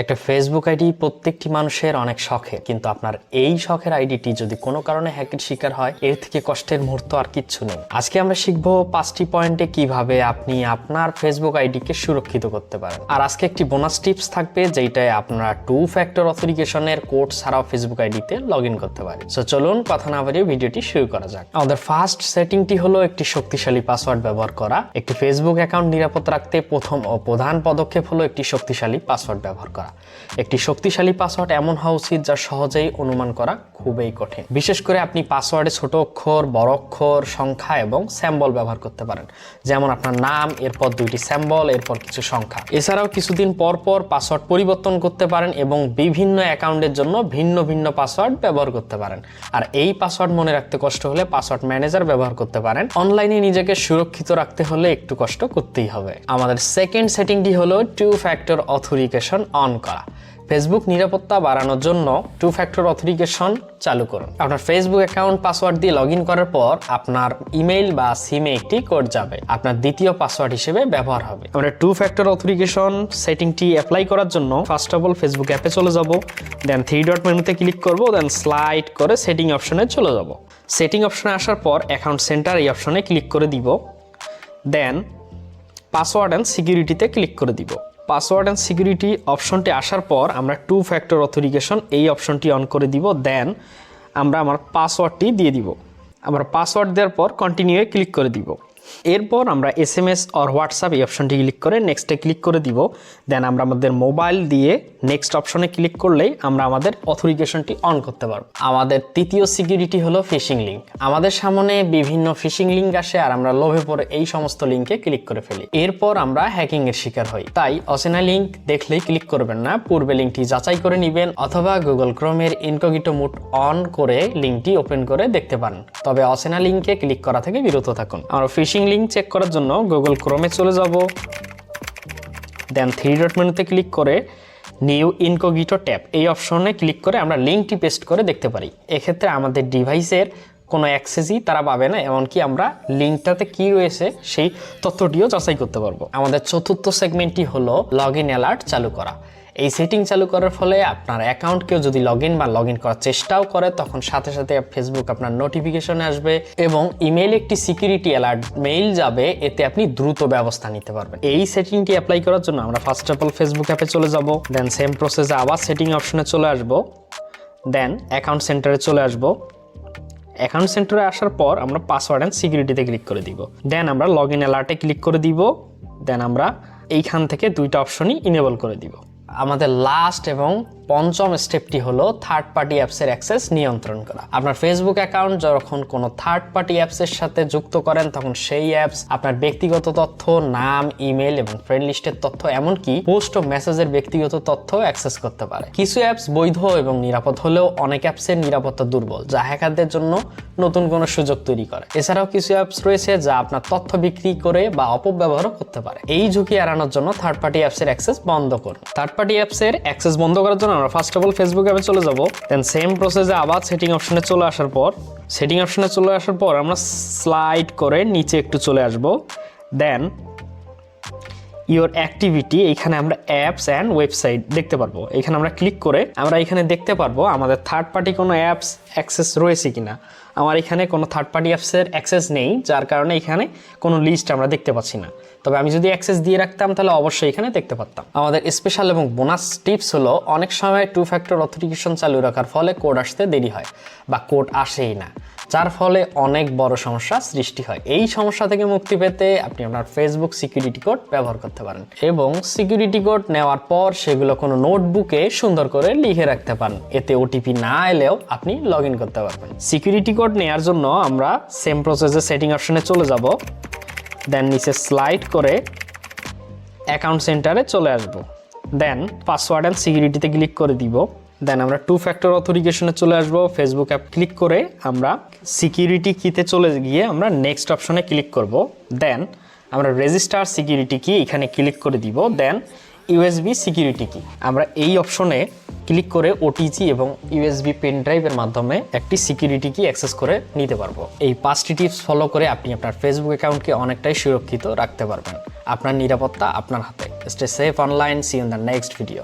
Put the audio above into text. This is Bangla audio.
একটা ফেসবুক আইডি প্রত্যেকটি মানুষের অনেক শখের, কিন্তু আপনার এই শখের আইডিটি যদি কোনো কারণে হ্যাকের শিকার হয়, এর থেকে কষ্টের মুহূর্ত আর কিচ্ছু নেই। আজকে আমরা শিখবো 5টি পয়েন্টে কিভাবে আপনি আপনার ফেসবুক আইডিকে সুরক্ষিত করতে পারেন। আর আজকে একটি বোনাস টিপস থাকবে, যেটায় আপনারা 2 ফ্যাক্টর অথেন্টিকেশনের কোড ছাড়াও ফেসবুক আইডিতে লগ ইন করতে পারেন। সো চলুন কথা না বাড়িয়ে ভিডিওটি শুরু করা যাক। আমাদের ফার্স্ট সেটিংটি হলো একটি শক্তিশালী পাসওয়ার্ড ব্যবহার করা। একটি ফেসবুক অ্যাকাউন্ট নিরাপদ রাখতে প্রথম ও প্রধান পদক্ষেপ হলো একটি শক্তিশালী পাসওয়ার্ড ব্যবহার করা। একটি শক্তিশালী পাসওয়ার্ড এমন হওয়া উচিত যা সহজেই অনুমান করা খুবই কঠিন। বিশেষ করে আপনি পাসওয়ার্ডে ছোট অক্ষর, বড় অক্ষর, সংখ্যা এবং সিম্বল ব্যবহার করতে পারেন। যেমন আপনার নাম, এরপর 2টি সিম্বল, এরপর কিছু সংখ্যা। এছাড়াও কিছুদিন পর পর পাসওয়ার্ড পরিবর্তন করতে পারেন এবং বিভিন্ন অ্যাকাউন্টের জন্য ভিন্ন ভিন্ন পাসওয়ার্ড ব্যবহার করতে পারেন। আর এই পাসওয়ার্ড মনে রাখতে কষ্ট হলে পাসওয়ার্ড ম্যানেজার ব্যবহার করতে পারেন। অনলাইনে নিজেকে সুরক্ষিত রাখতে হলে একটু কষ্ট করতেই হবে। আমাদের সেকেন্ড সেটিংটি হলো 2 ফ্যাক্টর অথেন্টিকেশন অন করা। ফেসবুক নিরাপত্তা বাড়ানোর জন্য 2 ফ্যাক্টর অথেন্টিকেশন চালু করুন। আপনার ফেসবুক অ্যাকাউন্ট পাসওয়ার্ড দিয়ে লগ ইন করার পর আপনার ইমেইল বা সিমে একটি কোড যাবে, আপনার দ্বিতীয় পাসওয়ার্ড হিসেবে ব্যবহার হবে। আমরা 2 ফ্যাক্টর অথেন্টিকেশন সেটিংটি অ্যাপ্লাই করার জন্য ফার্স্ট অফ অল ফেসবুক অ্যাপে চলে যাব, দেন 3 ডট মেনুতে ক্লিক করব, দেন স্লাইড করে সেটিং অপশনে চলে যাব। সেটিং অপশনে আসার পর অ্যাকাউন্ট সেন্টার এই অপশনে ক্লিক করে দিব, দেন পাসওয়ার্ড অ্যান্ড সিকিউরিটিতে ক্লিক করে দিব। পাসওয়ার্ড অ্যান্ড সিকিউরিটি অপশনটি আসার পর আমরা 2 ফ্যাক্টর অথেন্টিকেশন এই অপশনটি অন করে দিব, দেন আমরা আমার পাসওয়ার্ডটি দিয়ে দিব। আমরা পাসওয়ার্ড দেওয়ার পর কন্টিনিউয়ে ক্লিক করে দিব। এরপর আমরা SMS অর হোয়াটসঅ্যাপ এই অপশনটি ক্লিক করে নেক্সটে ক্লিক করে দিব, দেন আমরা আমাদের মোবাইল দিয়ে নেক্সট অপশনে ক্লিক করলেই আমরা আমাদের অথেন্টিকেশনটি অন করতে পারবো। আমাদের তৃতীয় সিকিউরিটি হলো ফিশিং লিঙ্ক। আমাদের সামনে বিভিন্ন ফিশিং লিঙ্ক আসে আর আমরা লোভে পড়ে এই সমস্ত লিঙ্কে ক্লিক করে ফেলি। এরপর আমরা হ্যাকিং এর শিকার হই। তাই অচেনা লিঙ্ক দেখলেই ক্লিক করবেন না, পূর্বে লিঙ্কটি যাচাই করে নেবেন অথবা গুগল ক্রোমের ইনকগিটো মোড অন করে লিঙ্কটি ওপেন করে দেখতে পারেন। তবে অচেনা লিঙ্কে ক্লিক করা থেকে বিরত থাকুন। আমরা ফিশিং লিঙ্ক চেক করার জন্য গুগল ক্রোমে চলে যাব, দেন 3 ডট মেনুতে ক্লিক করে নিউ ইনকগিটো ট্যাব এই অপশনে ক্লিক করে আমরা লিঙ্কটি পেস্ট করে দেখতে পারি। এক্ষেত্রে আমাদের ডিভাইসের কোনো অ্যাক্সেসই তারা পাবে না, এমনকি আমরা লিঙ্কটাতে কি রয়েছে সেই তথ্যটিও যাচাই করতে পারবো। আমাদের চতুর্থ সেগমেন্টটি হলো লগ ইন অ্যালার্ট চালু করা। এই সেটিং চালু করার ফলে আপনার অ্যাকাউন্ট কেউ যদি লগ ইন করার চেষ্টাও করে, তখন সাথে সাথে ফেসবুক আপনার নোটিফিকেশনে আসবে এবং ইমেইলে একটি সিকিউরিটি অ্যালার্ট মেইল যাবে, এতে আপনি দ্রুত ব্যবস্থা নিতে পারবেন। এই সেটিংটি অ্যাপ্লাই করার জন্য আমরা ফার্স্ট অফ অল ফেসবুক অ্যাপে চলে যাব, দেন সেম প্রসেসে আবার সেটিং অপশনে চলে আসব, দেন অ্যাকাউন্ট সেন্টারে চলে আসব। অ্যাকাউন্ট সেন্টারে আসার পর আমরা পাসওয়ার্ড অ্যান্ড সিকিউরিটিতে ক্লিক করে দিব, দেন আমরা লগ ইন অ্যালার্টে ক্লিক করে দিব, দেন আমরা এইখান থেকে 2টা অপশনই ইনেবল করে দিব। আমাদের লাস্ট এবং পঞ্চম স্টেপটি হলো থার্ড পার্টি অ্যাপসের অ্যাক্সেস নিয়ন্ত্রণ করা। আপনার ফেসবুক অ্যাকাউন্ট যখন কোনো থার্ড পার্টি অ্যাপসের সাথে যুক্ত করেন, তখন সেই অ্যাপস আপনার ব্যক্তিগত তথ্য, নাম, ইমেল এবং ফ্রেন্ড লিস্টের তথ্য, এমনকি পোস্ট ও মেসেজের ব্যক্তিগত তথ্য অ্যাক্সেস করতে পারে। কিছু অ্যাপস বৈধ এবং নিরাপদ হলেও অনেক অ্যাপসের নিরাপত্তা দুর্বল, যা হ্যাকারদের জন্য নতুন কোনো সুযোগ তৈরি করে। এছাড়াও কিছু অ্যাপস রয়েছে যা আপনার তথ্য বিক্রি করে বা অপব্যবহারও করতে পারে। এই ঝুঁকি এড়ানোর জন্য থার্ড পার্টি অ্যাপসের অ্যাক্সেস বন্ধ করুন। থার্ড পার্টি অ্যাপসের অ্যাক্সেস বন্ধ করার জন্য আমরা ফার্স্ট অফ অল ফেসবুক অ্যাপে চলে যাব, দেন সেম প্রসেসে আবার সেটিং অপশনে চলে আসার পর আমরা স্লাইড করে নিচে একটু চলে আসব, দেন ইওর অ্যাক্টিভিটি এইখানে আমরা অ্যাপস অ্যান্ড ওয়েবসাইট দেখতে পারবো। এখানে আমরা ক্লিক করে আমরা এখানে দেখতে পারবো আমাদের থার্ড পার্টি কোনো অ্যাপস অ্যাক্সেস রয়েছে কিনা। আমার এখানে কোনো থার্ড পার্টি অ্যাপসের অ্যাক্সেস নেই, যার কারণে এখানে কোনো লিস্ট আমরা দেখতে পাচ্ছি না। তবে আমি যদি অ্যাক্সেস দিয়ে রাখতাম তাহলে অবশ্যই এখানে দেখতে পারতাম। আমাদের স্পেশাল এবং বোনাস টিপস হলো, অনেক সময় 2 ফ্যাক্টর অথেন্টিকেশন চালু রাখার ফলে কোড আসতে দেরি হয় বা কোড আসেই না, যার ফলে অনেক বড় সমস্যা সৃষ্টি হয়। এই সমস্যা থেকে মুক্তি পেতে আপনি আপনার ফেসবুক সিকিউরিটি কোড ব্যবহার করতে পারেন এবং সিকিউরিটি কোড নেওয়ার পর সেগুলো কোনো নোটবুকে সুন্দর করে লিখে রাখতে পারেন। এতে ওটিপি না এলেও আপনি লগ ইন করতে পারবেন। সিকিউরিটি কোড নেওয়ার জন্য আমরা সেম প্রসেসে সেটিং অপশনে চলে যাব, দেন নিচে স্লাইড করে অ্যাকাউন্ট সেন্টারে চলে আসব, দেন পাসওয়ার্ড অ্যান্ড সিকিউরিটিতে ক্লিক করে দিব, দেন আমরা 2 ফ্যাক্টর অথেন্টিকেশনে চলে আসব। ফেসবুক অ্যাপ ক্লিক করে আমরা সিকিউরিটি কিতে চলে গিয়ে আমরা নেক্সট অপশনে ক্লিক করব, দেন আমরা রেজিস্টার সিকিউরিটি কি এখানে ক্লিক করে দিব, দেন ইউএসবি সিকিউরিটি কি আমরা এই অপশনে ক্লিক করে ওটিজি এবং ইউএসবি পেন ড্রাইভের মাধ্যমে একটি সিকিউরিটি কি অ্যাক্সেস করে নিতে পারবো। এই 5টি টিপস ফলো করে আপনি আপনার ফেসবুক অ্যাকাউন্টকে অনেকটাই সুরক্ষিত রাখতে পারবেন। আপনার নিরাপত্তা আপনার হাতে। Stay safe online. See you in the next video.